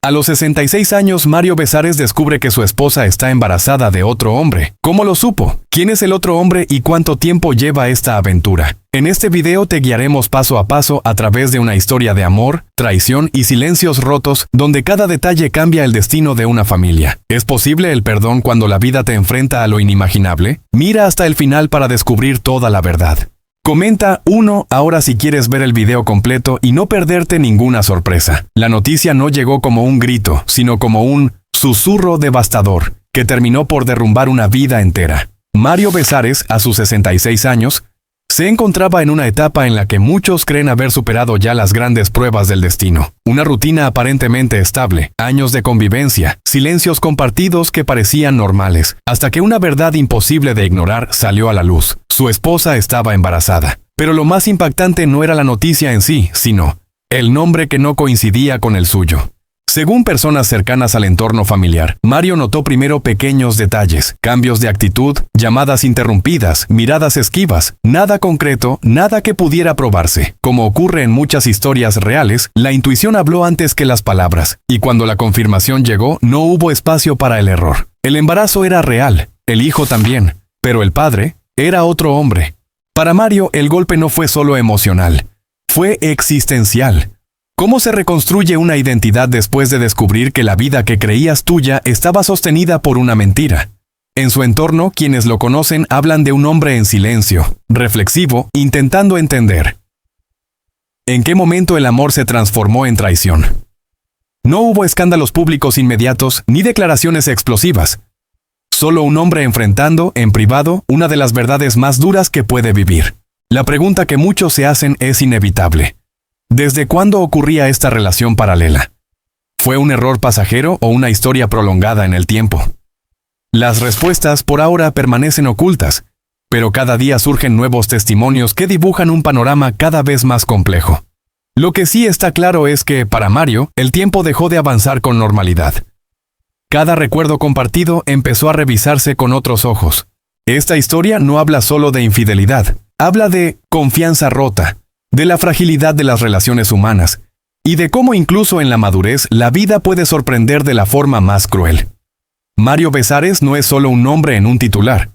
A los 66 años, Mario Besares descubre que su esposa está embarazada de otro hombre. ¿Cómo lo supo? ¿Quién es el otro hombre y cuánto tiempo lleva esta aventura? En este video te guiaremos paso a paso a través de una historia de amor, traición y silencios rotos, donde cada detalle cambia el destino de una familia. ¿Es posible el perdón cuando la vida te enfrenta a lo inimaginable? Mira hasta el final para descubrir toda la verdad. Comenta 1 ahora si quieres ver el video completo y no perderte ninguna sorpresa. La noticia no llegó como un grito, sino como un susurro devastador, que terminó por derrumbar una vida entera. Mario Besares, a sus 66 años, se encontraba en una etapa en la que muchos creen haber superado ya las grandes pruebas del destino. Una rutina aparentemente estable, años de convivencia, silencios compartidos que parecían normales, hasta que una verdad imposible de ignorar salió a la luz. Su esposa estaba embarazada. Pero lo más impactante no era la noticia en sí, sino el nombre que no coincidía con el suyo. Según personas cercanas al entorno familiar, Mario notó primero pequeños detalles, cambios de actitud, llamadas interrumpidas, miradas esquivas, nada concreto, nada que pudiera probarse. Como ocurre en muchas historias reales, la intuición habló antes que las palabras, y cuando la confirmación llegó, no hubo espacio para el error. El embarazo era real, el hijo también, pero el padre era otro hombre. Para Mario, el golpe no fue solo emocional, fue existencial. ¿Cómo se reconstruye una identidad después de descubrir que la vida que creías tuya estaba sostenida por una mentira? En su entorno, quienes lo conocen hablan de un hombre en silencio, reflexivo, intentando entender. ¿En qué momento el amor se transformó en traición? No hubo escándalos públicos inmediatos ni declaraciones explosivas. Solo un hombre enfrentando, en privado, una de las verdades más duras que puede vivir. La pregunta que muchos se hacen es inevitable. ¿Desde cuándo ocurría esta relación paralela? ¿Fue un error pasajero o una historia prolongada en el tiempo? Las respuestas por ahora permanecen ocultas, pero cada día surgen nuevos testimonios que dibujan un panorama cada vez más complejo. Lo que sí está claro es que, para Mario, el tiempo dejó de avanzar con normalidad. Cada recuerdo compartido empezó a revisarse con otros ojos. Esta historia no habla solo de infidelidad, habla de confianza rota, de la fragilidad de las relaciones humanas, y de cómo incluso en la madurez la vida puede sorprender de la forma más cruel. Mario Besares no es solo un nombre en un titular,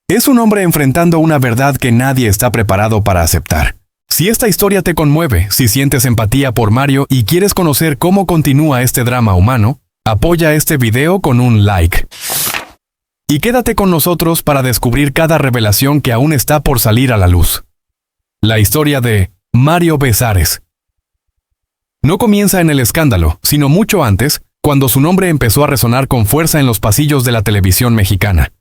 es un hombre enfrentando una verdad que nadie está preparado para aceptar. Si esta historia te conmueve, si sientes empatía por Mario y quieres conocer cómo continúa este drama humano, apoya este video con un like. Y quédate con nosotros para descubrir cada revelación que aún está por salir a la luz. La historia de Mario Besares no comienza en el escándalo, sino mucho antes, cuando su nombre empezó a resonar con fuerza en los pasillos de la televisión mexicana.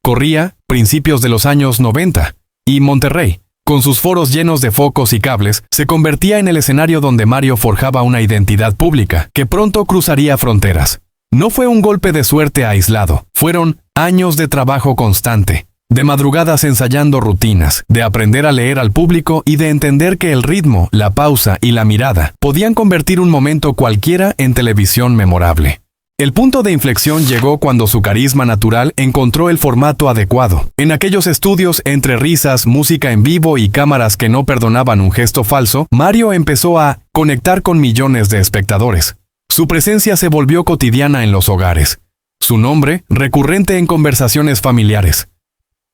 Corría principios de los años 90, y Monterrey, con sus foros llenos de focos y cables, se convertía en el escenario donde Mario forjaba una identidad pública que pronto cruzaría fronteras. No fue un golpe de suerte aislado, fueron años de trabajo constante. De madrugadas ensayando rutinas, de aprender a leer al público y de entender que el ritmo, la pausa y la mirada podían convertir un momento cualquiera en televisión memorable. El punto de inflexión llegó cuando su carisma natural encontró el formato adecuado. En aquellos estudios entre risas, música en vivo y cámaras que no perdonaban un gesto falso, Mario empezó a conectar con millones de espectadores. Su presencia se volvió cotidiana en los hogares. Su nombre, recurrente en conversaciones familiares.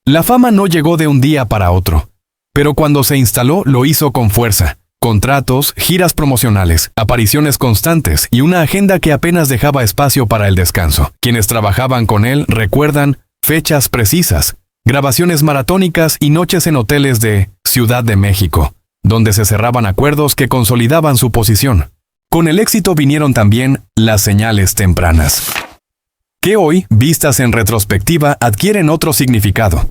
La fama no llegó de un día para otro, pero cuando se instaló lo hizo con fuerza. Contratos, giras promocionales, apariciones constantes y una agenda que apenas dejaba espacio para el descanso. Quienes trabajaban con él recuerdan fechas precisas, grabaciones maratónicas y noches en hoteles de Ciudad de México, donde se cerraban acuerdos que consolidaban su posición. Con el éxito vinieron también las señales tempranas, que hoy, vistas en retrospectiva, adquieren otro significado.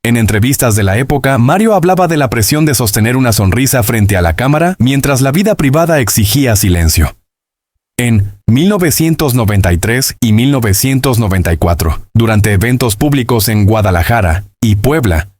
En entrevistas de la época, Mario hablaba de la presión de sostener una sonrisa frente a la cámara mientras la vida privada exigía silencio. En 1993 y 1994, durante eventos públicos en Guadalajara y Puebla,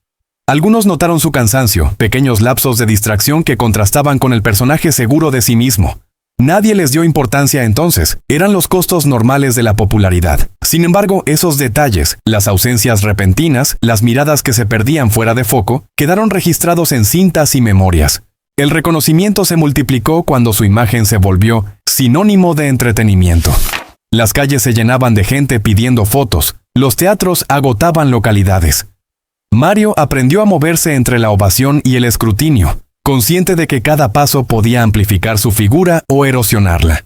algunos notaron su cansancio, pequeños lapsos de distracción que contrastaban con el personaje seguro de sí mismo. Nadie les dio importancia entonces, eran los costos normales de la popularidad. Sin embargo, esos detalles, las ausencias repentinas, las miradas que se perdían fuera de foco, quedaron registrados en cintas y memorias. El reconocimiento se multiplicó cuando su imagen se volvió sinónimo de entretenimiento. Las calles se llenaban de gente pidiendo fotos, los teatros agotaban localidades. Mario aprendió a moverse entre la ovación y el escrutinio, consciente de que cada paso podía amplificar su figura o erosionarla.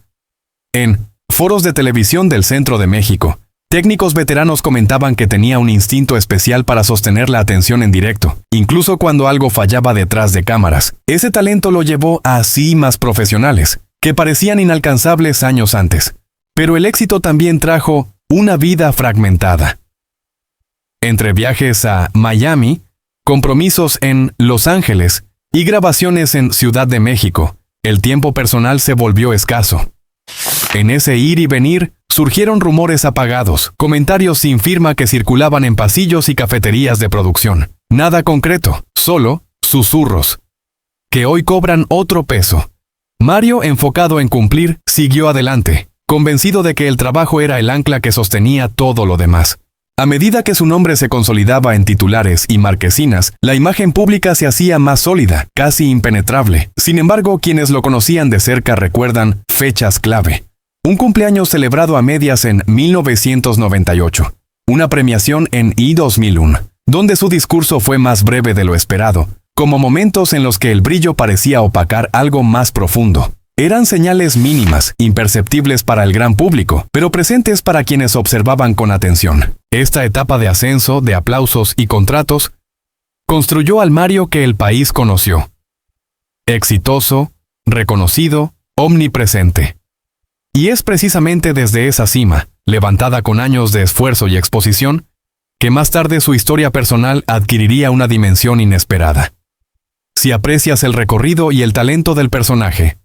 En foros de televisión del centro de México, técnicos veteranos comentaban que tenía un instinto especial para sostener la atención en directo, incluso cuando algo fallaba detrás de cámaras. Ese talento lo llevó a cimas profesionales, que parecían inalcanzables años antes. Pero el éxito también trajo una vida fragmentada. Entre viajes a Miami, compromisos en Los Ángeles y grabaciones en Ciudad de México, el tiempo personal se volvió escaso. En ese ir y venir, surgieron rumores apagados, comentarios sin firma que circulaban en pasillos y cafeterías de producción. Nada concreto, solo susurros, que hoy cobran otro peso. Mario, enfocado en cumplir, siguió adelante, convencido de que el trabajo era el ancla que sostenía todo lo demás. A medida que su nombre se consolidaba en titulares y marquesinas, la imagen pública se hacía más sólida, casi impenetrable. Sin embargo, quienes lo conocían de cerca recuerdan fechas clave. Un cumpleaños celebrado a medias en 1998, una premiación en 2001, donde su discurso fue más breve de lo esperado, como momentos en los que el brillo parecía opacar algo más profundo. Eran señales mínimas, imperceptibles para el gran público, pero presentes para quienes observaban con atención. Esta etapa de ascenso, de aplausos y contratos, construyó al Mario que el país conoció. Exitoso, reconocido, omnipresente. Y es precisamente desde esa cima, levantada con años de esfuerzo y exposición, que más tarde su historia personal adquiriría una dimensión inesperada. Si aprecias el recorrido y el talento del personaje,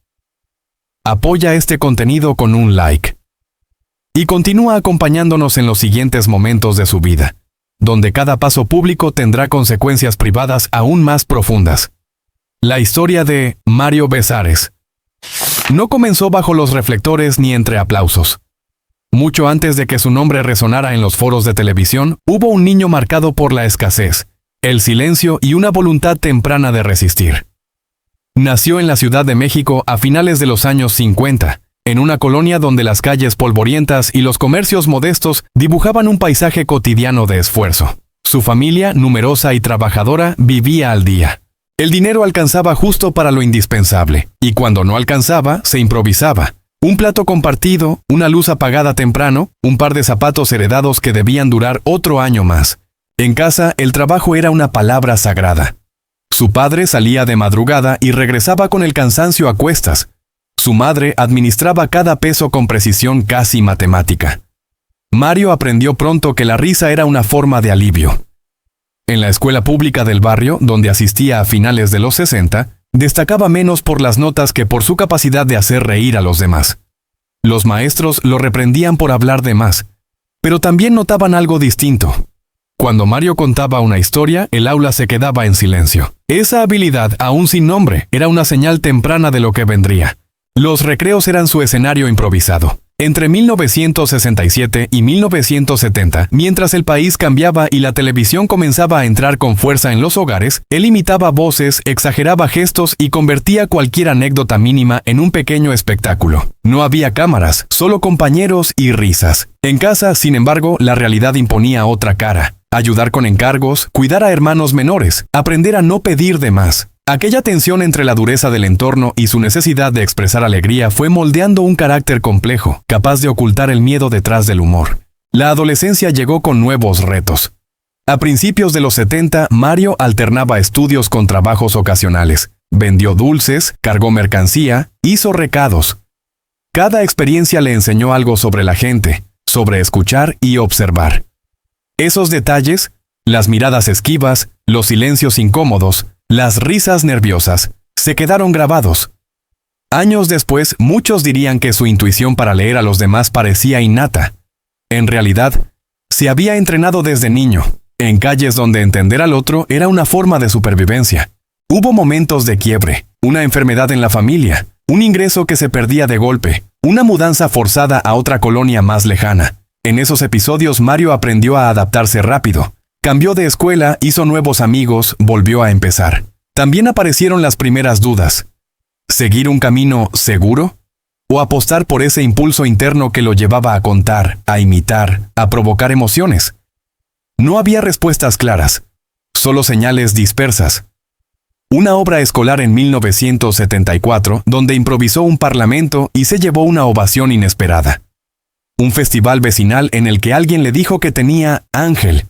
apoya este contenido con un like. Y continúa acompañándonos en los siguientes momentos de su vida, donde cada paso público tendrá consecuencias privadas aún más profundas. La historia de Mario Besares no comenzó bajo los reflectores ni entre aplausos. Mucho antes de que su nombre resonara en los foros de televisión, hubo un niño marcado por la escasez, el silencio y una voluntad temprana de resistir. Nació en la Ciudad de México a finales de los años 50, en una colonia donde las calles polvorientas y los comercios modestos dibujaban un paisaje cotidiano de esfuerzo. Su familia, numerosa y trabajadora, vivía al día. El dinero alcanzaba justo para lo indispensable, y cuando no alcanzaba, se improvisaba. Un plato compartido, una luz apagada temprano, un par de zapatos heredados que debían durar otro año más. En casa, el trabajo era una palabra sagrada. Su padre salía de madrugada y regresaba con el cansancio a cuestas. Su madre administraba cada peso con precisión casi matemática. Mario aprendió pronto que la risa era una forma de alivio. En la escuela pública del barrio, donde asistía a finales de los 60, destacaba menos por las notas que por su capacidad de hacer reír a los demás. Los maestros lo reprendían por hablar de más, pero también notaban algo distinto. Cuando Mario contaba una historia, el aula se quedaba en silencio. Esa habilidad, aún sin nombre, era una señal temprana de lo que vendría. Los recreos eran su escenario improvisado. Entre 1967 y 1970, mientras el país cambiaba y la televisión comenzaba a entrar con fuerza en los hogares, él imitaba voces, exageraba gestos y convertía cualquier anécdota mínima en un pequeño espectáculo. No había cámaras, solo compañeros y risas. En casa, sin embargo, la realidad imponía otra cara. Ayudar con encargos, cuidar a hermanos menores, aprender a no pedir de más. Aquella tensión entre la dureza del entorno y su necesidad de expresar alegría fue moldeando un carácter complejo, capaz de ocultar el miedo detrás del humor. La adolescencia llegó con nuevos retos. A principios de los 70, Mario alternaba estudios con trabajos ocasionales. Vendió dulces, cargó mercancía, hizo recados. Cada experiencia le enseñó algo sobre la gente, sobre escuchar y observar. Esos detalles, las miradas esquivas, los silencios incómodos, las risas nerviosas, se quedaron grabados. Años después, muchos dirían que su intuición para leer a los demás parecía innata. En realidad, se había entrenado desde niño, en calles donde entender al otro era una forma de supervivencia. Hubo momentos de quiebre, una enfermedad en la familia, un ingreso que se perdía de golpe, una mudanza forzada a otra colonia más lejana. En esos episodios Mario aprendió a adaptarse rápido. Cambió de escuela, hizo nuevos amigos, volvió a empezar. También aparecieron las primeras dudas. ¿Seguir un camino seguro? ¿O apostar por ese impulso interno que lo llevaba a contar, a imitar, a provocar emociones? No había respuestas claras, solo señales dispersas. Una obra escolar en 1974, donde improvisó un parlamento y se llevó una ovación inesperada. Un festival vecinal en el que alguien le dijo que tenía ángel.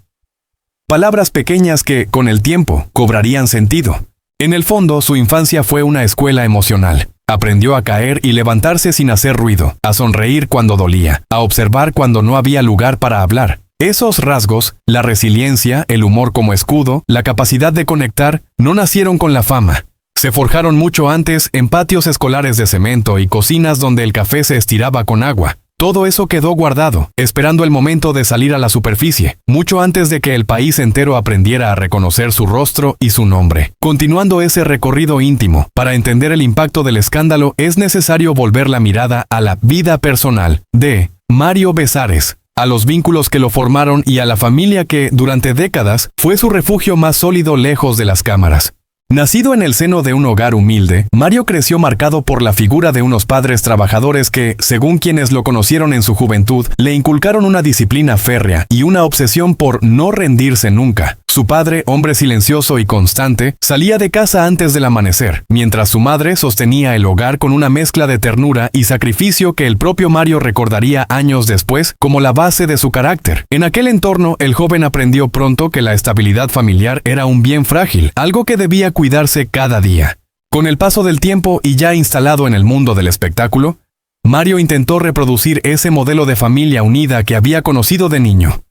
Palabras pequeñas que, con el tiempo, cobrarían sentido. En el fondo, su infancia fue una escuela emocional. Aprendió a caer y levantarse sin hacer ruido, a sonreír cuando dolía, a observar cuando no había lugar para hablar. Esos rasgos, la resiliencia, el humor como escudo, la capacidad de conectar, no nacieron con la fama. Se forjaron mucho antes en patios escolares de cemento y cocinas donde el café se estiraba con agua. Todo eso quedó guardado, esperando el momento de salir a la superficie, mucho antes de que el país entero aprendiera a reconocer su rostro y su nombre. Continuando ese recorrido íntimo, para entender el impacto del escándalo es necesario volver la mirada a la vida personal de Mario Besares, a los vínculos que lo formaron y a la familia que, durante décadas, fue su refugio más sólido lejos de las cámaras. Nacido en el seno de un hogar humilde, Mario creció marcado por la figura de unos padres trabajadores que, según quienes lo conocieron en su juventud, le inculcaron una disciplina férrea y una obsesión por no rendirse nunca. Su padre, hombre silencioso y constante, salía de casa antes del amanecer, mientras su madre sostenía el hogar con una mezcla de ternura y sacrificio que el propio Mario recordaría años después como la base de su carácter. En aquel entorno, el joven aprendió pronto que la estabilidad familiar era un bien frágil, algo que debía cuidarse cada día. Con el paso del tiempo y ya instalado en el mundo del espectáculo, Mario intentó reproducir ese modelo de familia unida que había conocido de niño.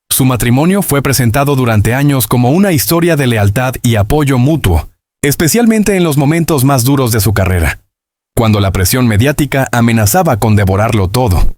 Su matrimonio fue presentado durante años como una historia de lealtad y apoyo mutuo, especialmente en los momentos más duros de su carrera, cuando la presión mediática amenazaba con devorarlo todo.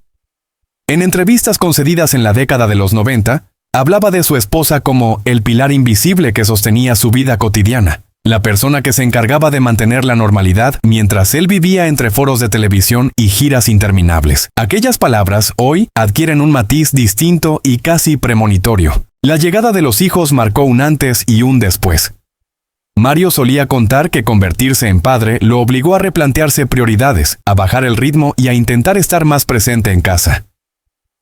En entrevistas concedidas en la década de los 90, hablaba de su esposa como el pilar invisible que sostenía su vida cotidiana, la persona que se encargaba de mantener la normalidad mientras él vivía entre foros de televisión y giras interminables. Aquellas palabras hoy adquieren un matiz distinto y casi premonitorio. La llegada de los hijos marcó un antes y un después. Mario solía contar que convertirse en padre lo obligó a replantearse prioridades, a bajar el ritmo y a intentar estar más presente en casa.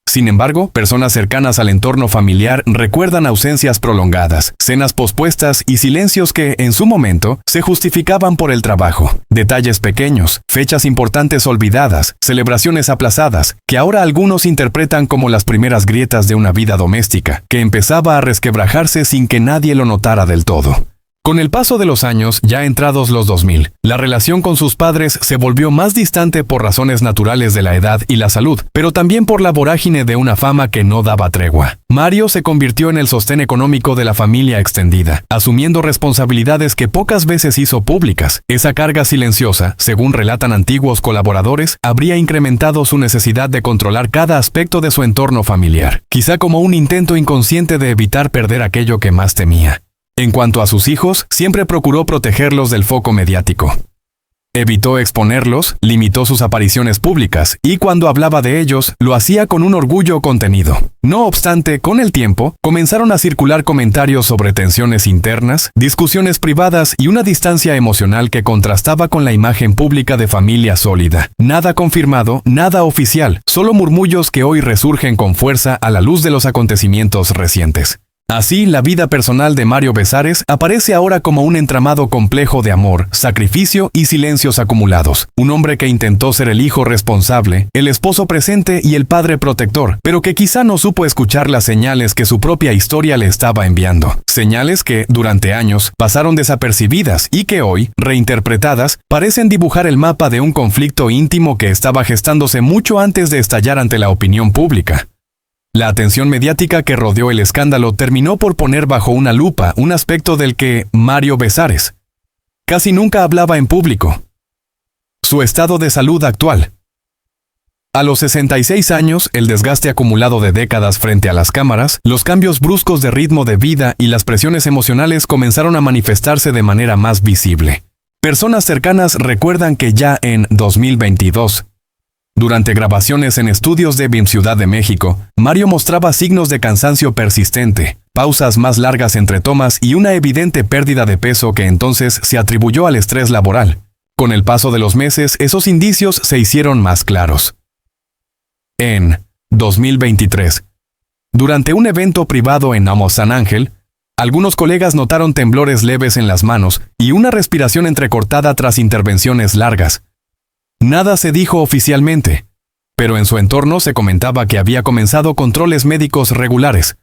Sin embargo, personas cercanas al entorno familiar recuerdan ausencias prolongadas, cenas pospuestas y silencios que, en su momento, se justificaban por el trabajo. Detalles pequeños, fechas importantes olvidadas, celebraciones aplazadas, que ahora algunos interpretan como las primeras grietas de una vida doméstica, que empezaba a resquebrajarse sin que nadie lo notara del todo. Con el paso de los años, ya entrados los 2000, la relación con sus padres se volvió más distante por razones naturales de la edad y la salud, pero también por la vorágine de una fama que no daba tregua. Mario se convirtió en el sostén económico de la familia extendida, asumiendo responsabilidades que pocas veces hizo públicas. Esa carga silenciosa, según relatan antiguos colaboradores, habría incrementado su necesidad de controlar cada aspecto de su entorno familiar, quizá como un intento inconsciente de evitar perder aquello que más temía. En cuanto a sus hijos, siempre procuró protegerlos del foco mediático. Evitó exponerlos, limitó sus apariciones públicas, y cuando hablaba de ellos, lo hacía con un orgullo contenido. No obstante, con el tiempo, comenzaron a circular comentarios sobre tensiones internas, discusiones privadas y una distancia emocional que contrastaba con la imagen pública de familia sólida. Nada confirmado, nada oficial, solo murmullos que hoy resurgen con fuerza a la luz de los acontecimientos recientes. Así, la vida personal de Mario Besares aparece ahora como un entramado complejo de amor, sacrificio y silencios acumulados. Un hombre que intentó ser el hijo responsable, el esposo presente y el padre protector, pero que quizá no supo escuchar las señales que su propia historia le estaba enviando. Señales que, durante años, pasaron desapercibidas y que hoy, reinterpretadas, parecen dibujar el mapa de un conflicto íntimo que estaba gestándose mucho antes de estallar ante la opinión pública. La atención mediática que rodeó el escándalo terminó por poner bajo una lupa un aspecto del que Mario Besares casi nunca hablaba en público: su estado de salud actual. A los 66 años, el desgaste acumulado de décadas frente a las cámaras, los cambios bruscos de ritmo de vida y las presiones emocionales comenzaron a manifestarse de manera más visible. Personas cercanas recuerdan que ya en 2022, Durante grabaciones en estudios de BIM Ciudad de México, Mario mostraba signos de cansancio persistente, pausas más largas entre tomas y una evidente pérdida de peso que entonces se atribuyó al estrés laboral. Con el paso de los meses, esos indicios se hicieron más claros. En 2023, durante un evento privado en Amo San Ángel, algunos colegas notaron temblores leves en las manos y una respiración entrecortada tras intervenciones largas. Nada se dijo oficialmente, pero en su entorno se comentaba que había comenzado controles médicos regulares,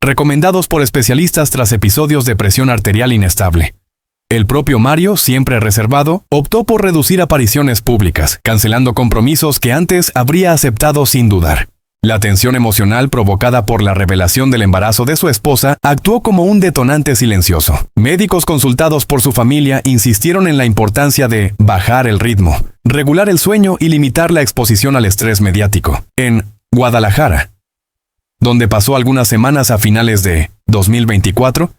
recomendados por especialistas tras episodios de presión arterial inestable. El propio Mario, siempre reservado, optó por reducir apariciones públicas, cancelando compromisos que antes habría aceptado sin dudar. La tensión emocional provocada por la revelación del embarazo de su esposa actuó como un detonante silencioso. Médicos consultados por su familia insistieron en la importancia de bajar el ritmo, regular el sueño y limitar la exposición al estrés mediático. En Guadalajara, donde pasó algunas semanas a finales de 2024,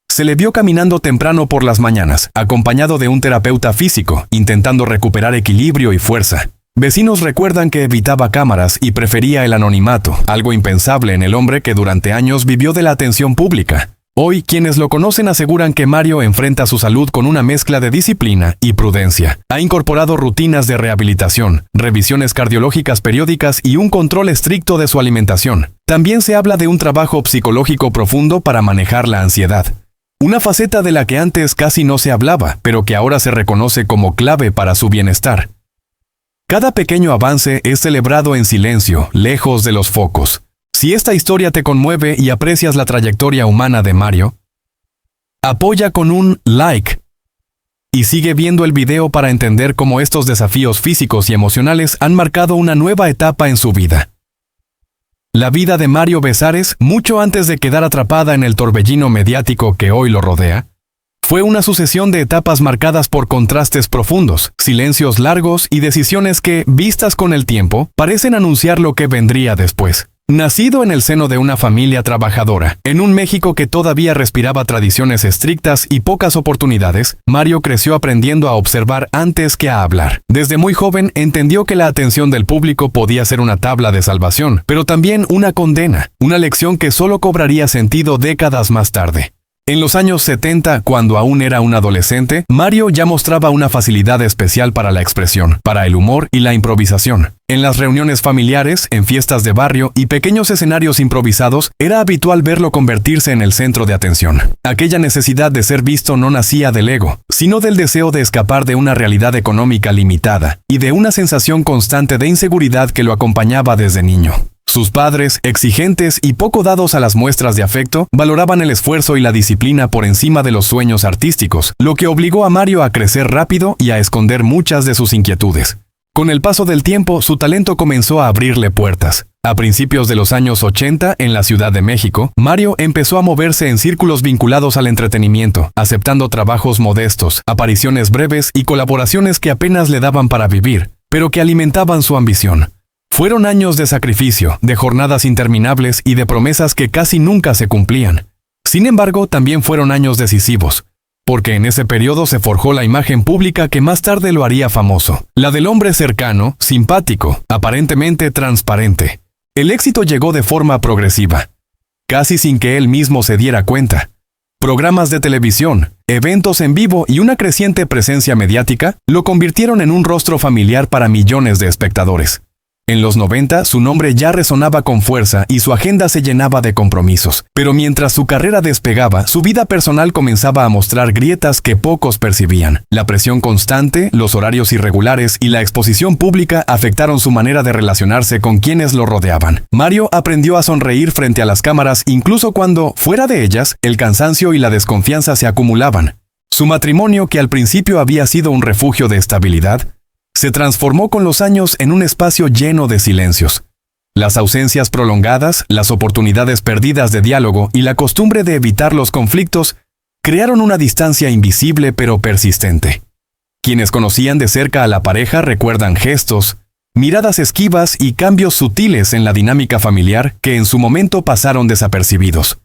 se le vio caminando temprano por las mañanas, acompañado de un terapeuta físico, intentando recuperar equilibrio y fuerza. Vecinos recuerdan que evitaba cámaras y prefería el anonimato, algo impensable en el hombre que durante años vivió de la atención pública. Hoy, quienes lo conocen aseguran que Mario enfrenta su salud con una mezcla de disciplina y prudencia. Ha incorporado rutinas de rehabilitación, revisiones cardiológicas periódicas y un control estricto de su alimentación. También se habla de un trabajo psicológico profundo para manejar la ansiedad. Una faceta de la que antes casi no se hablaba, pero que ahora se reconoce como clave para su bienestar. Cada pequeño avance es celebrado en silencio, lejos de los focos. Si esta historia te conmueve y aprecias la trayectoria humana de Mario, apoya con un like y sigue viendo el video para entender cómo estos desafíos físicos y emocionales han marcado una nueva etapa en su vida. La vida de Mario Besares, mucho antes de quedar atrapada en el torbellino mediático que hoy lo rodea, fue una sucesión de etapas marcadas por contrastes profundos, silencios largos y decisiones que, vistas con el tiempo, parecen anunciar lo que vendría después. Nacido en el seno de una familia trabajadora, en un México que todavía respiraba tradiciones estrictas y pocas oportunidades, Mario creció aprendiendo a observar antes que a hablar. Desde muy joven entendió que la atención del público podía ser una tabla de salvación, pero también una condena, una lección que solo cobraría sentido décadas más tarde. En los años 70, cuando aún era un adolescente, Mario ya mostraba una facilidad especial para la expresión, para el humor y la improvisación. En las reuniones familiares, en fiestas de barrio y pequeños escenarios improvisados, era habitual verlo convertirse en el centro de atención. Aquella necesidad de ser visto no nacía del ego, sino del deseo de escapar de una realidad económica limitada y de una sensación constante de inseguridad que lo acompañaba desde niño. Sus padres, exigentes y poco dados a las muestras de afecto, valoraban el esfuerzo y la disciplina por encima de los sueños artísticos, lo que obligó a Mario a crecer rápido y a esconder muchas de sus inquietudes. Con el paso del tiempo, su talento comenzó a abrirle puertas. A principios de los años 80, en la Ciudad de México, Mario empezó a moverse en círculos vinculados al entretenimiento, aceptando trabajos modestos, apariciones breves y colaboraciones que apenas le daban para vivir, pero que alimentaban su ambición. Fueron años de sacrificio, de jornadas interminables y de promesas que casi nunca se cumplían. Sin embargo, también fueron años decisivos, porque en ese periodo se forjó la imagen pública que más tarde lo haría famoso, la del hombre cercano, simpático, aparentemente transparente. El éxito llegó de forma progresiva, casi sin que él mismo se diera cuenta. Programas de televisión, eventos en vivo y una creciente presencia mediática lo convirtieron en un rostro familiar para millones de espectadores. En los 90, su nombre ya resonaba con fuerza y su agenda se llenaba de compromisos. Pero mientras su carrera despegaba, su vida personal comenzaba a mostrar grietas que pocos percibían. La presión constante, los horarios irregulares y la exposición pública afectaron su manera de relacionarse con quienes lo rodeaban. Mario aprendió a sonreír frente a las cámaras incluso cuando, fuera de ellas, el cansancio y la desconfianza se acumulaban. Su matrimonio, que al principio había sido un refugio de estabilidad, se transformó con los años en un espacio lleno de silencios. Las ausencias prolongadas, las oportunidades perdidas de diálogo y la costumbre de evitar los conflictos crearon una distancia invisible pero persistente. Quienes conocían de cerca a la pareja recuerdan gestos, miradas esquivas y cambios sutiles en la dinámica familiar que en su momento pasaron desapercibidos.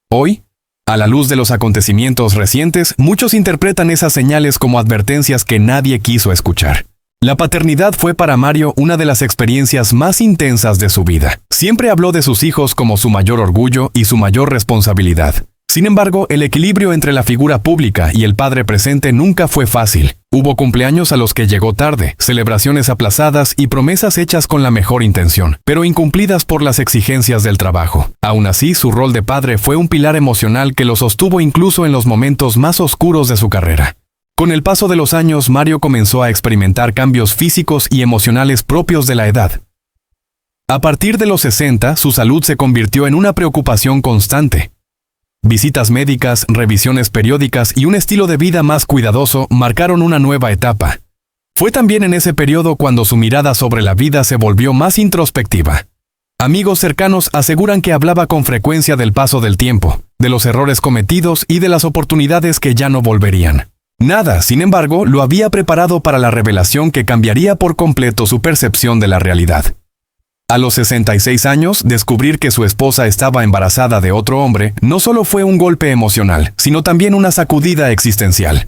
Hoy, a la luz de los acontecimientos recientes, muchos interpretan esas señales como advertencias que nadie quiso escuchar. La paternidad fue para Mario una de las experiencias más intensas de su vida. Siempre habló de sus hijos como su mayor orgullo y su mayor responsabilidad. Sin embargo, el equilibrio entre la figura pública y el padre presente nunca fue fácil. Hubo cumpleaños a los que llegó tarde, celebraciones aplazadas y promesas hechas con la mejor intención, pero incumplidas por las exigencias del trabajo. Aún así, su rol de padre fue un pilar emocional que lo sostuvo incluso en los momentos más oscuros de su carrera. Con el paso de los años, Mario comenzó a experimentar cambios físicos y emocionales propios de la edad. A partir de los 60, su salud se convirtió en una preocupación constante. Visitas médicas, revisiones periódicas y un estilo de vida más cuidadoso marcaron una nueva etapa. Fue también en ese periodo cuando su mirada sobre la vida se volvió más introspectiva. Amigos cercanos aseguran que hablaba con frecuencia del paso del tiempo, de los errores cometidos y de las oportunidades que ya no volverían. Nada, sin embargo, lo había preparado para la revelación que cambiaría por completo su percepción de la realidad. A los 66 años, descubrir que su esposa estaba embarazada de otro hombre no solo fue un golpe emocional, sino también una sacudida existencial.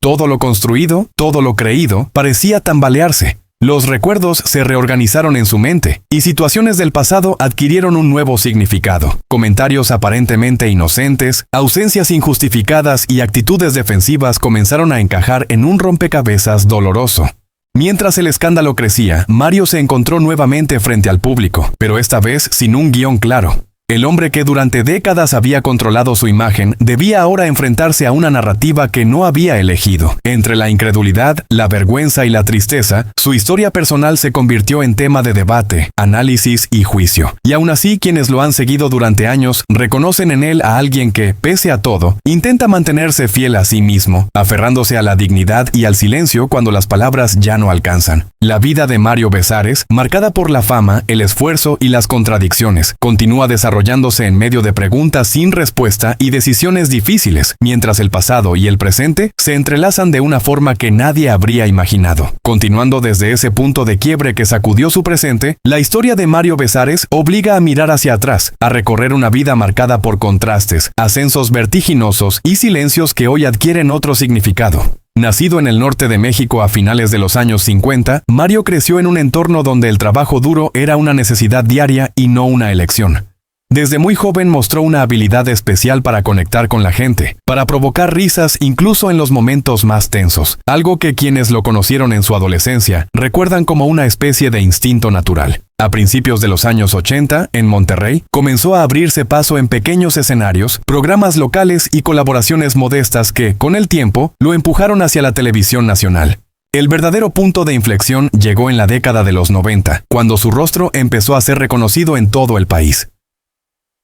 Todo lo construido, todo lo creído, parecía tambalearse. Los recuerdos se reorganizaron en su mente, y situaciones del pasado adquirieron un nuevo significado. Comentarios aparentemente inocentes, ausencias injustificadas y actitudes defensivas comenzaron a encajar en un rompecabezas doloroso. Mientras el escándalo crecía, Mario se encontró nuevamente frente al público, pero esta vez sin un guión claro. El hombre que durante décadas había controlado su imagen debía ahora enfrentarse a una narrativa que no había elegido. Entre la incredulidad, la vergüenza y la tristeza, su historia personal se convirtió en tema de debate, análisis y juicio. Y aún así, quienes lo han seguido durante años reconocen en él a alguien que, pese a todo, intenta mantenerse fiel a sí mismo, aferrándose a la dignidad y al silencio cuando las palabras ya no alcanzan. La vida de Mario Besares, marcada por la fama, el esfuerzo y las contradicciones, continúa desarrollándose en medio de preguntas sin respuesta y decisiones difíciles, mientras el pasado y el presente se entrelazan de una forma que nadie habría imaginado. Continuando desde ese punto de quiebre que sacudió su presente, la historia de Mario Besares obliga a mirar hacia atrás, a recorrer una vida marcada por contrastes, ascensos vertiginosos y silencios que hoy adquieren otro significado. Nacido en el norte de México a finales de los años 50, Mario creció en un entorno donde el trabajo duro era una necesidad diaria y no una elección. Desde muy joven mostró una habilidad especial para conectar con la gente, para provocar risas incluso en los momentos más tensos, algo que quienes lo conocieron en su adolescencia recuerdan como una especie de instinto natural. A principios de los años 80, en Monterrey, comenzó a abrirse paso en pequeños escenarios, programas locales y colaboraciones modestas que, con el tiempo, lo empujaron hacia la televisión nacional. El verdadero punto de inflexión llegó en la década de los 90, cuando su rostro empezó a ser reconocido en todo el país.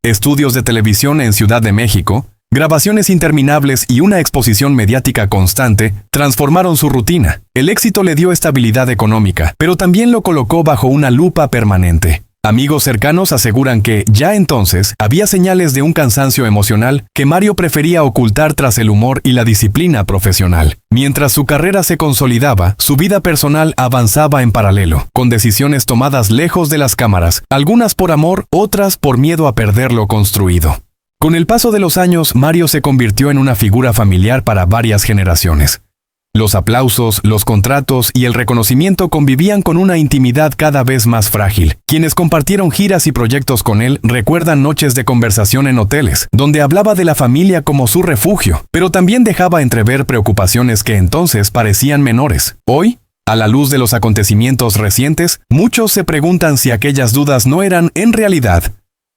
Estudios de televisión en Ciudad de México, grabaciones interminables y una exposición mediática constante transformaron su rutina. El éxito le dio estabilidad económica, pero también lo colocó bajo una lupa permanente. Amigos cercanos aseguran que, ya entonces, había señales de un cansancio emocional que Mario prefería ocultar tras el humor y la disciplina profesional. Mientras su carrera se consolidaba, su vida personal avanzaba en paralelo, con decisiones tomadas lejos de las cámaras, algunas por amor, otras por miedo a perder lo construido. Con el paso de los años, Mario se convirtió en una figura familiar para varias generaciones. Los aplausos, los contratos y el reconocimiento convivían con una intimidad cada vez más frágil. Quienes compartieron giras y proyectos con él recuerdan noches de conversación en hoteles, donde hablaba de la familia como su refugio, pero también dejaba entrever preocupaciones que entonces parecían menores. Hoy, a la luz de los acontecimientos recientes, muchos se preguntan si aquellas dudas no eran, en realidad,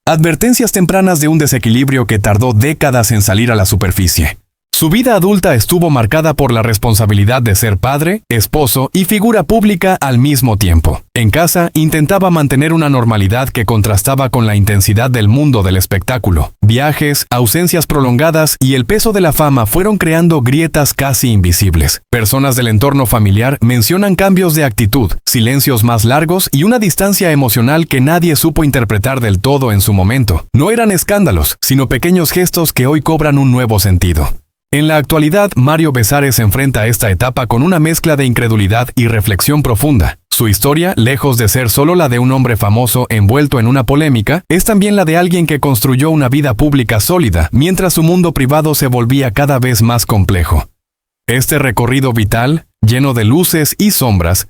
advertencias tempranas de un desequilibrio que tardó décadas en salir a la superficie. Su vida adulta estuvo marcada por la responsabilidad de ser padre, esposo y figura pública al mismo tiempo. En casa, intentaba mantener una normalidad que contrastaba con la intensidad del mundo del espectáculo. Viajes, ausencias prolongadas y el peso de la fama fueron creando grietas casi invisibles. Personas del entorno familiar mencionan cambios de actitud, silencios más largos y una distancia emocional que nadie supo interpretar del todo en su momento. No eran escándalos, sino pequeños gestos que hoy cobran un nuevo sentido. En la actualidad, Mario Besares enfrenta esta etapa con una mezcla de incredulidad y reflexión profunda. Su historia, lejos de ser solo la de un hombre famoso envuelto en una polémica, es también la de alguien que construyó una vida pública sólida, mientras su mundo privado se volvía cada vez más complejo. Este recorrido vital, lleno de luces y sombras,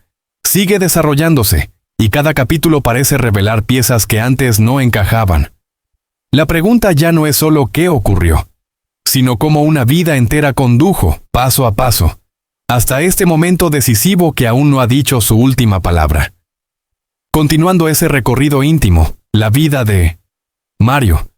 sigue desarrollándose, y cada capítulo parece revelar piezas que antes no encajaban. La pregunta ya no es solo qué ocurrió, sino cómo una vida entera condujo, paso a paso, hasta este momento decisivo que aún no ha dicho su última palabra. Continuando ese recorrido íntimo, la vida de Mario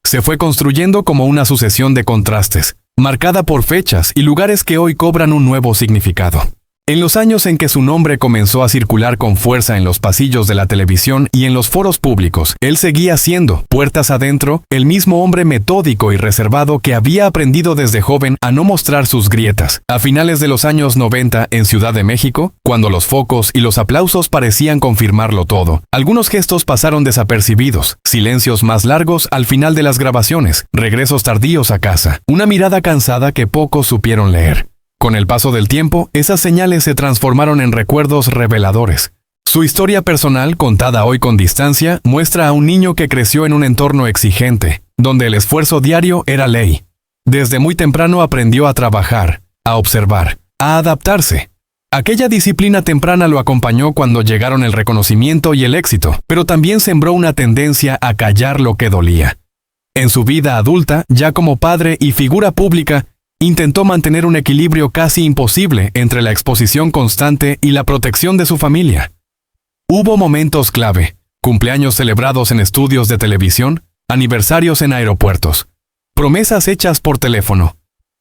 se fue construyendo como una sucesión de contrastes, marcada por fechas y lugares que hoy cobran un nuevo significado. En los años en que su nombre comenzó a circular con fuerza en los pasillos de la televisión y en los foros públicos, él seguía siendo, puertas adentro, el mismo hombre metódico y reservado que había aprendido desde joven a no mostrar sus grietas. A finales de los años 90, en Ciudad de México, cuando los focos y los aplausos parecían confirmarlo todo, algunos gestos pasaron desapercibidos, silencios más largos al final de las grabaciones, regresos tardíos a casa, una mirada cansada que pocos supieron leer. Con el paso del tiempo, esas señales se transformaron en recuerdos reveladores. Su historia personal, contada hoy con distancia, muestra a un niño que creció en un entorno exigente, donde el esfuerzo diario era ley. Desde muy temprano aprendió a trabajar, a observar, a adaptarse. Aquella disciplina temprana lo acompañó cuando llegaron el reconocimiento y el éxito, pero también sembró una tendencia a callar lo que dolía. En su vida adulta, ya como padre y figura pública, intentó mantener un equilibrio casi imposible entre la exposición constante y la protección de su familia. Hubo momentos clave, cumpleaños celebrados en estudios de televisión, aniversarios en aeropuertos, promesas hechas por teléfono,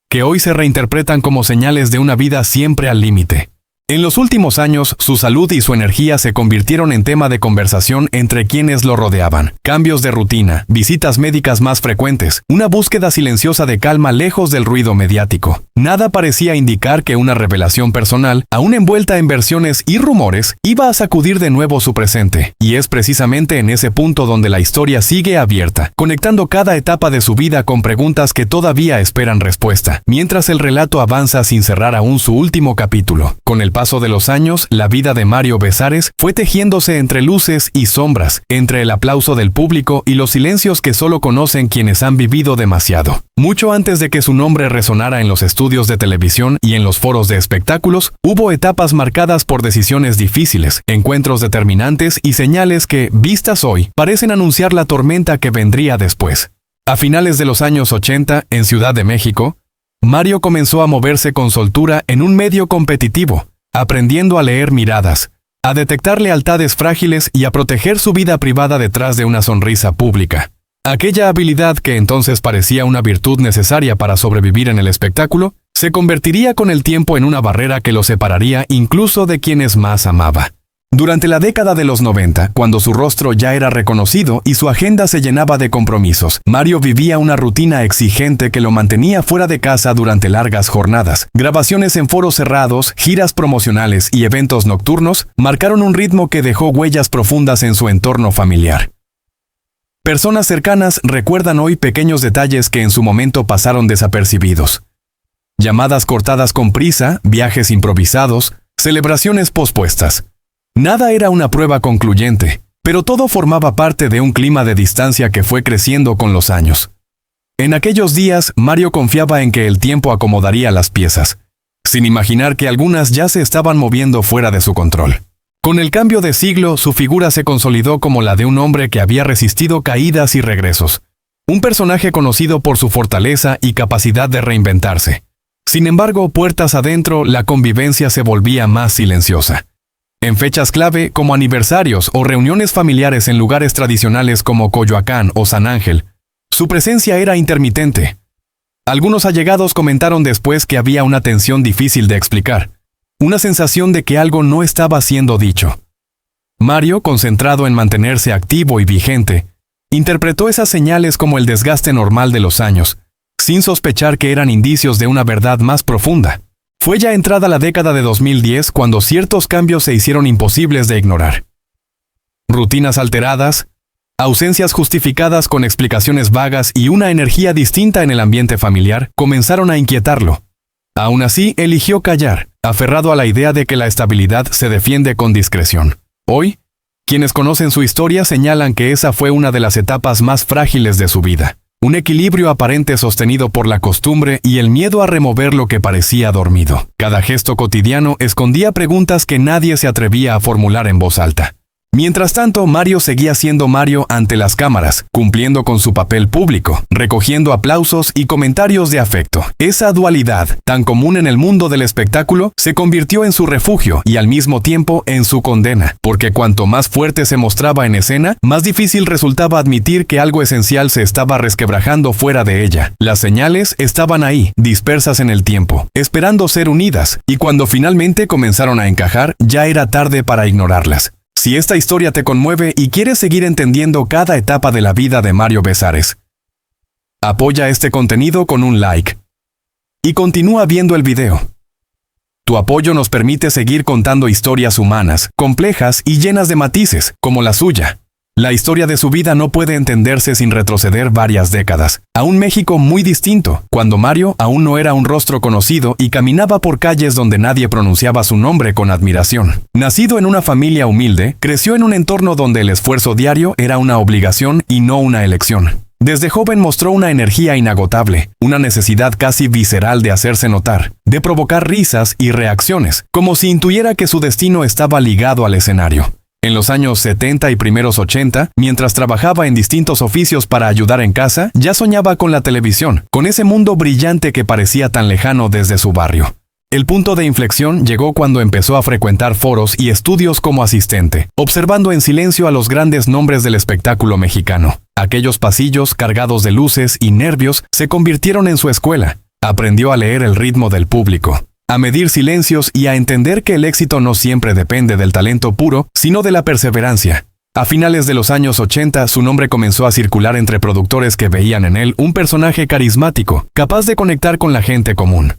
que hoy se reinterpretan como señales de una vida siempre al límite. En los últimos años, su salud y su energía se convirtieron en tema de conversación entre quienes lo rodeaban. Cambios de rutina, visitas médicas más frecuentes, una búsqueda silenciosa de calma lejos del ruido mediático. Nada parecía indicar que una revelación personal, aún envuelta en versiones y rumores, iba a sacudir de nuevo su presente. Y es precisamente en ese punto donde la historia sigue abierta, conectando cada etapa de su vida con preguntas que todavía esperan respuesta, mientras el relato avanza sin cerrar aún su último capítulo. Con el paso de los años, la vida de Mario Besares fue tejiéndose entre luces y sombras, entre el aplauso del público y los silencios que solo conocen quienes han vivido demasiado. Mucho antes de que su nombre resonara en los estudios de televisión y en los foros de espectáculos, hubo etapas marcadas por decisiones difíciles, encuentros determinantes y señales que, vistas hoy, parecen anunciar la tormenta que vendría después. A finales de los años 80, en Ciudad de México, Mario comenzó a moverse con soltura en un medio competitivo, aprendiendo a leer miradas, a detectar lealtades frágiles y a proteger su vida privada detrás de una sonrisa pública. Aquella habilidad que entonces parecía una virtud necesaria para sobrevivir en el espectáculo, se convertiría con el tiempo en una barrera que lo separaría incluso de quienes más amaba. Durante la década de los 90, cuando su rostro ya era reconocido y su agenda se llenaba de compromisos, Mario vivía una rutina exigente que lo mantenía fuera de casa durante largas jornadas. Grabaciones en foros cerrados, giras promocionales y eventos nocturnos marcaron un ritmo que dejó huellas profundas en su entorno familiar. Personas cercanas recuerdan hoy pequeños detalles que en su momento pasaron desapercibidos. Llamadas cortadas con prisa, viajes improvisados, celebraciones pospuestas. Nada era una prueba concluyente, pero todo formaba parte de un clima de distancia que fue creciendo con los años. En aquellos días, Mario confiaba en que el tiempo acomodaría las piezas, sin imaginar que algunas ya se estaban moviendo fuera de su control. Con el cambio de siglo, su figura se consolidó como la de un hombre que había resistido caídas y regresos, un personaje conocido por su fortaleza y capacidad de reinventarse. Sin embargo, puertas adentro, la convivencia se volvía más silenciosa. En fechas clave, como aniversarios o reuniones familiares en lugares tradicionales como Coyoacán o San Ángel, su presencia era intermitente. Algunos allegados comentaron después que había una tensión difícil de explicar, una sensación de que algo no estaba siendo dicho. Mario, concentrado en mantenerse activo y vigente, interpretó esas señales como el desgaste normal de los años, sin sospechar que eran indicios de una verdad más profunda. Fue ya entrada la década de 2010 cuando ciertos cambios se hicieron imposibles de ignorar. Rutinas alteradas, ausencias justificadas con explicaciones vagas y una energía distinta en el ambiente familiar comenzaron a inquietarlo. Aún así, eligió callar, aferrado a la idea de que la estabilidad se defiende con discreción. Hoy, quienes conocen su historia señalan que esa fue una de las etapas más frágiles de su vida. Un equilibrio aparente sostenido por la costumbre y el miedo a remover lo que parecía dormido. Cada gesto cotidiano escondía preguntas que nadie se atrevía a formular en voz alta. Mientras tanto, Mario seguía siendo Mario ante las cámaras, cumpliendo con su papel público, recogiendo aplausos y comentarios de afecto. Esa dualidad, tan común en el mundo del espectáculo, se convirtió en su refugio y al mismo tiempo en su condena, porque cuanto más fuerte se mostraba en escena, más difícil resultaba admitir que algo esencial se estaba resquebrajando fuera de ella. Las señales estaban ahí, dispersas en el tiempo, esperando ser unidas, y cuando finalmente comenzaron a encajar, ya era tarde para ignorarlas. Si esta historia te conmueve y quieres seguir entendiendo cada etapa de la vida de Mario Besares, apoya este contenido con un like y continúa viendo el video. Tu apoyo nos permite seguir contando historias humanas, complejas y llenas de matices, como la suya. La historia de su vida no puede entenderse sin retroceder varias décadas, a un México muy distinto, cuando Mario aún no era un rostro conocido y caminaba por calles donde nadie pronunciaba su nombre con admiración. Nacido en una familia humilde, creció en un entorno donde el esfuerzo diario era una obligación y no una elección. Desde joven mostró una energía inagotable, una necesidad casi visceral de hacerse notar, de provocar risas y reacciones, como si intuyera que su destino estaba ligado al escenario. En los años 70 y primeros 80, mientras trabajaba en distintos oficios para ayudar en casa, ya soñaba con la televisión, con ese mundo brillante que parecía tan lejano desde su barrio. El punto de inflexión llegó cuando empezó a frecuentar foros y estudios como asistente, observando en silencio a los grandes nombres del espectáculo mexicano. Aquellos pasillos cargados de luces y nervios se convirtieron en su escuela. Aprendió a leer el ritmo del público, a medir silencios y a entender que el éxito no siempre depende del talento puro, sino de la perseverancia. A finales de los años 80, su nombre comenzó a circular entre productores que veían en él un personaje carismático, capaz de conectar con la gente común.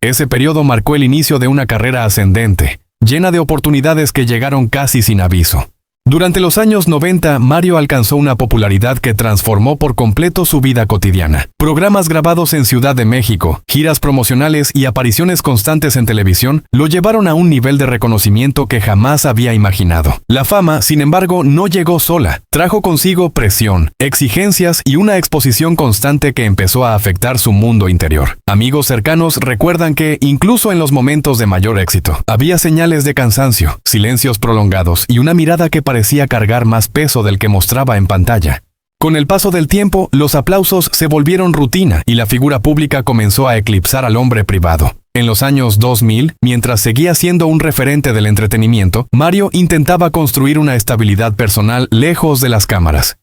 Ese periodo marcó el inicio de una carrera ascendente, llena de oportunidades que llegaron casi sin aviso. Durante los años 90, Mario alcanzó una popularidad que transformó por completo su vida cotidiana. Programas grabados en Ciudad de México, giras promocionales y apariciones constantes en televisión lo llevaron a un nivel de reconocimiento que jamás había imaginado. La fama, sin embargo, no llegó sola. Trajo consigo presión, exigencias y una exposición constante que empezó a afectar su mundo interior. Amigos cercanos recuerdan que, incluso en los momentos de mayor éxito, había señales de cansancio, silencios prolongados y una mirada que parecía cargar más peso del que mostraba en pantalla. Con el paso del tiempo, los aplausos se volvieron rutina y la figura pública comenzó a eclipsar al hombre privado. En los años 2000, mientras seguía siendo un referente del entretenimiento, Mario intentaba construir una estabilidad personal lejos de las cámaras.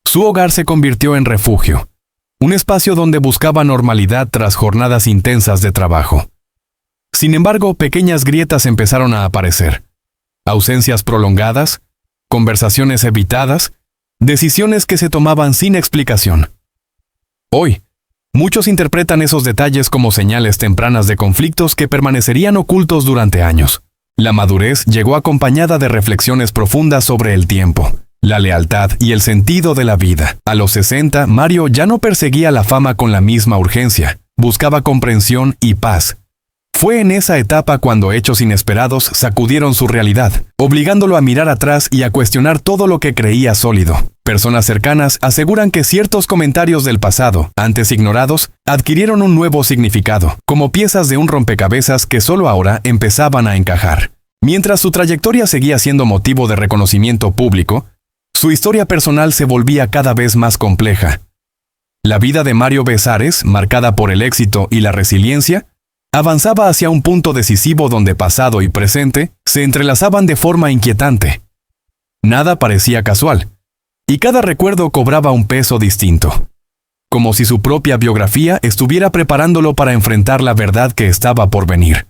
Su hogar se convirtió en refugio, un espacio donde buscaba normalidad tras jornadas intensas de trabajo. Sin embargo, pequeñas grietas empezaron a aparecer. Ausencias prolongadas, conversaciones evitadas, decisiones que se tomaban sin explicación. Hoy, muchos interpretan esos detalles como señales tempranas de conflictos que permanecerían ocultos durante años. La madurez llegó acompañada de reflexiones profundas sobre el tiempo, la lealtad y el sentido de la vida. A los 60, Mario ya no perseguía la fama con la misma urgencia, buscaba comprensión y paz. Fue en esa etapa cuando hechos inesperados sacudieron su realidad, obligándolo a mirar atrás y a cuestionar todo lo que creía sólido. Personas cercanas aseguran que ciertos comentarios del pasado, antes ignorados, adquirieron un nuevo significado, como piezas de un rompecabezas que solo ahora empezaban a encajar. Mientras su trayectoria seguía siendo motivo de reconocimiento público, su historia personal se volvía cada vez más compleja. La vida de Mario Besares, marcada por el éxito y la resiliencia, avanzaba hacia un punto decisivo donde pasado y presente se entrelazaban de forma inquietante. Nada parecía casual, y cada recuerdo cobraba un peso distinto, como si su propia biografía estuviera preparándolo para enfrentar la verdad que estaba por venir.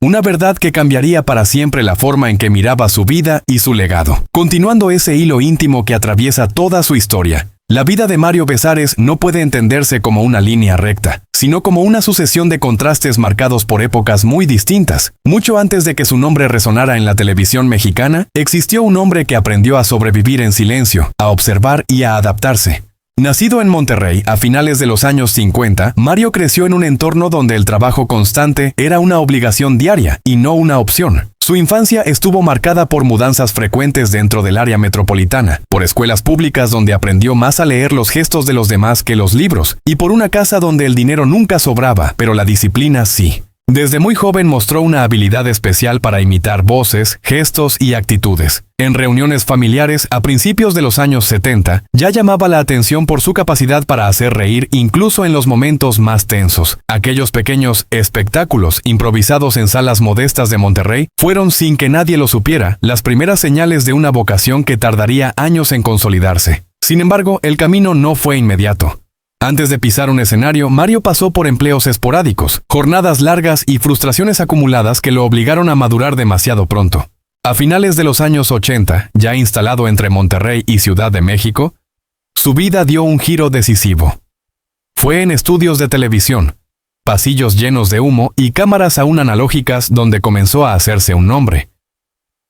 Una verdad que cambiaría para siempre la forma en que miraba su vida y su legado. Continuando ese hilo íntimo que atraviesa toda su historia, la vida de Mario Besares no puede entenderse como una línea recta, sino como una sucesión de contrastes marcados por épocas muy distintas. Mucho antes de que su nombre resonara en la televisión mexicana, existió un hombre que aprendió a sobrevivir en silencio, a observar y a adaptarse. Nacido en Monterrey a finales de los años 50, Mario creció en un entorno donde el trabajo constante era una obligación diaria y no una opción. Su infancia estuvo marcada por mudanzas frecuentes dentro del área metropolitana, por escuelas públicas donde aprendió más a leer los gestos de los demás que los libros, y por una casa donde el dinero nunca sobraba, pero la disciplina sí. Desde muy joven mostró una habilidad especial para imitar voces, gestos y actitudes. En reuniones familiares a principios de los años 70, ya llamaba la atención por su capacidad para hacer reír incluso en los momentos más tensos. Aquellos pequeños espectáculos improvisados en salas modestas de Monterrey fueron, sin que nadie lo supiera, las primeras señales de una vocación que tardaría años en consolidarse. Sin embargo, el camino no fue inmediato. Antes de pisar un escenario, Mario pasó por empleos esporádicos, jornadas largas y frustraciones acumuladas que lo obligaron a madurar demasiado pronto. A finales de los años 80, ya instalado entre Monterrey y Ciudad de México, su vida dio un giro decisivo. Fue en estudios de televisión, pasillos llenos de humo y cámaras aún analógicas donde comenzó a hacerse un nombre.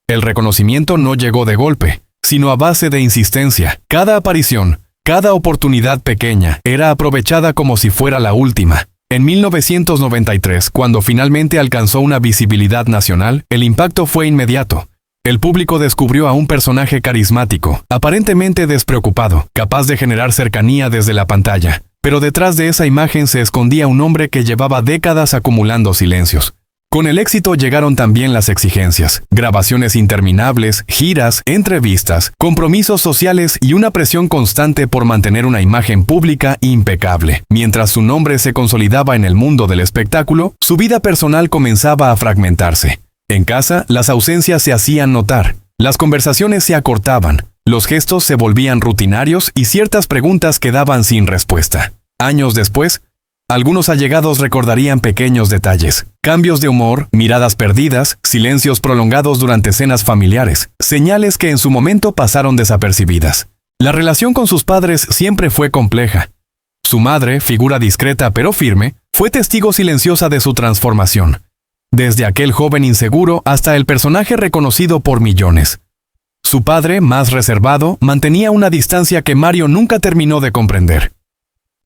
El reconocimiento no llegó de golpe, sino a base de insistencia. Cada aparición, cada oportunidad pequeña era aprovechada como si fuera la última. En 1993, cuando finalmente alcanzó una visibilidad nacional, el impacto fue inmediato. El público descubrió a un personaje carismático, aparentemente despreocupado, capaz de generar cercanía desde la pantalla. Pero detrás de esa imagen se escondía un hombre que llevaba décadas acumulando silencios. Con el éxito llegaron también las exigencias, grabaciones interminables, giras, entrevistas, compromisos sociales y una presión constante por mantener una imagen pública impecable. Mientras su nombre se consolidaba en el mundo del espectáculo, su vida personal comenzaba a fragmentarse. En casa, las ausencias se hacían notar, las conversaciones se acortaban, los gestos se volvían rutinarios y ciertas preguntas quedaban sin respuesta. Años después, algunos allegados recordarían pequeños detalles, cambios de humor, miradas perdidas, silencios prolongados durante cenas familiares, señales que en su momento pasaron desapercibidas. La relación con sus padres siempre fue compleja. Su madre, figura discreta pero firme, fue testigo silenciosa de su transformación, desde aquel joven inseguro hasta el personaje reconocido por millones. Su padre, más reservado, mantenía una distancia que Mario nunca terminó de comprender.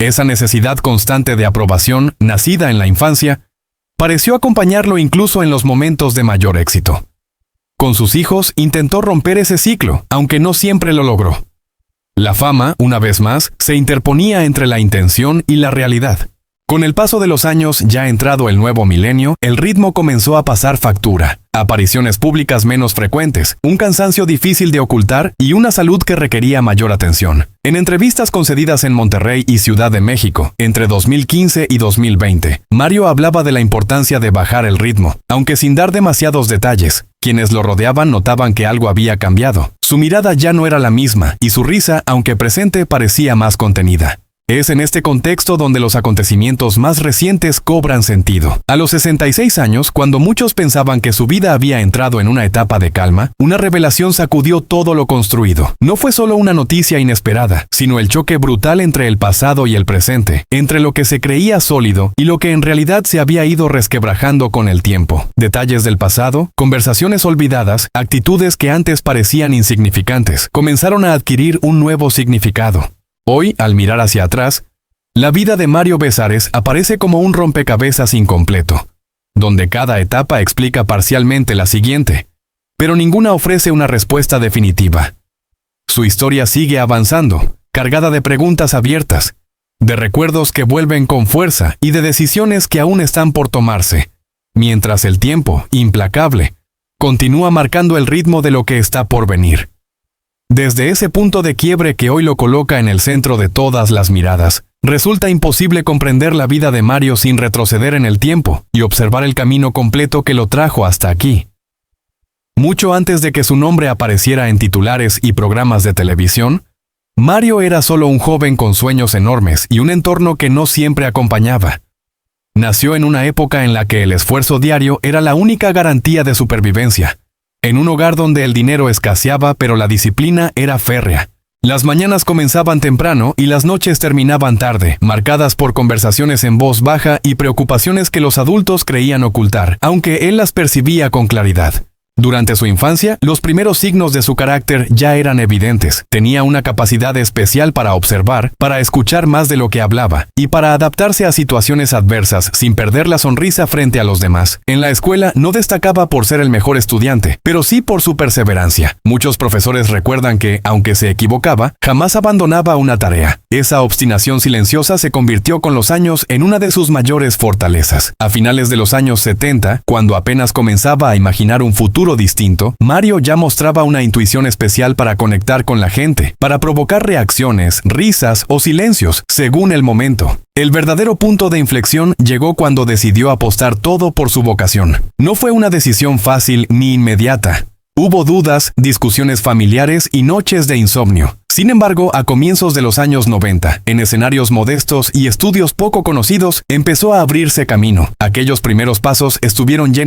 Esa necesidad constante de aprobación, nacida en la infancia, pareció acompañarlo incluso en los momentos de mayor éxito. Con sus hijos intentó romper ese ciclo, aunque no siempre lo logró. La fama, una vez más, se interponía entre la intención y la realidad. Con el paso de los años, ya entrado el nuevo milenio, el ritmo comenzó a pasar factura. Apariciones públicas menos frecuentes, un cansancio difícil de ocultar y una salud que requería mayor atención. En entrevistas concedidas en Monterrey y Ciudad de México, entre 2015 y 2020, Mario hablaba de la importancia de bajar el ritmo, aunque sin dar demasiados detalles. Quienes lo rodeaban notaban que algo había cambiado. Su mirada ya no era la misma y su risa, aunque presente, parecía más contenida. Es en este contexto donde los acontecimientos más recientes cobran sentido. A los 66 años, cuando muchos pensaban que su vida había entrado en una etapa de calma, una revelación sacudió todo lo construido. No fue solo una noticia inesperada, sino el choque brutal entre el pasado y el presente, entre lo que se creía sólido y lo que en realidad se había ido resquebrajando con el tiempo. Detalles del pasado, conversaciones olvidadas, actitudes que antes parecían insignificantes, comenzaron a adquirir un nuevo significado. Hoy, al mirar hacia atrás, la vida de Mario Besares aparece como un rompecabezas incompleto, donde cada etapa explica parcialmente la siguiente, pero ninguna ofrece una respuesta definitiva. Su historia sigue avanzando, cargada de preguntas abiertas, de recuerdos que vuelven con fuerza y de decisiones que aún están por tomarse, mientras el tiempo, implacable, continúa marcando el ritmo de lo que está por venir. Desde ese punto de quiebre que hoy lo coloca en el centro de todas las miradas, resulta imposible comprender la vida de Mario sin retroceder en el tiempo y observar el camino completo que lo trajo hasta aquí. Mucho antes de que su nombre apareciera en titulares y programas de televisión, Mario era solo un joven con sueños enormes y un entorno que no siempre acompañaba. Nació en una época en la que el esfuerzo diario era la única garantía de supervivencia. En un hogar donde el dinero escaseaba pero la disciplina era férrea. Las mañanas comenzaban temprano y las noches terminaban tarde, marcadas por conversaciones en voz baja y preocupaciones que los adultos creían ocultar, aunque él las percibía con claridad. Durante su infancia, los primeros signos de su carácter ya eran evidentes. Tenía una capacidad especial para observar, para escuchar más de lo que hablaba, y para adaptarse a situaciones adversas sin perder la sonrisa frente a los demás. En la escuela no destacaba por ser el mejor estudiante, pero sí por su perseverancia. Muchos profesores recuerdan que, aunque se equivocaba, jamás abandonaba una tarea. Esa obstinación silenciosa se convirtió con los años en una de sus mayores fortalezas. A finales de los años 70, cuando apenas comenzaba a imaginar un futuro distinto, Mario ya mostraba una intuición especial para conectar con la gente, para provocar reacciones, risas o silencios, según el momento. El verdadero punto de inflexión llegó cuando decidió apostar todo por su vocación. No fue una decisión fácil ni inmediata. Hubo dudas, discusiones familiares y noches de insomnio. Sin embargo, a comienzos de los años 90, en escenarios modestos y estudios poco conocidos, empezó a abrirse camino. Aquellos primeros pasos estuvieron llenos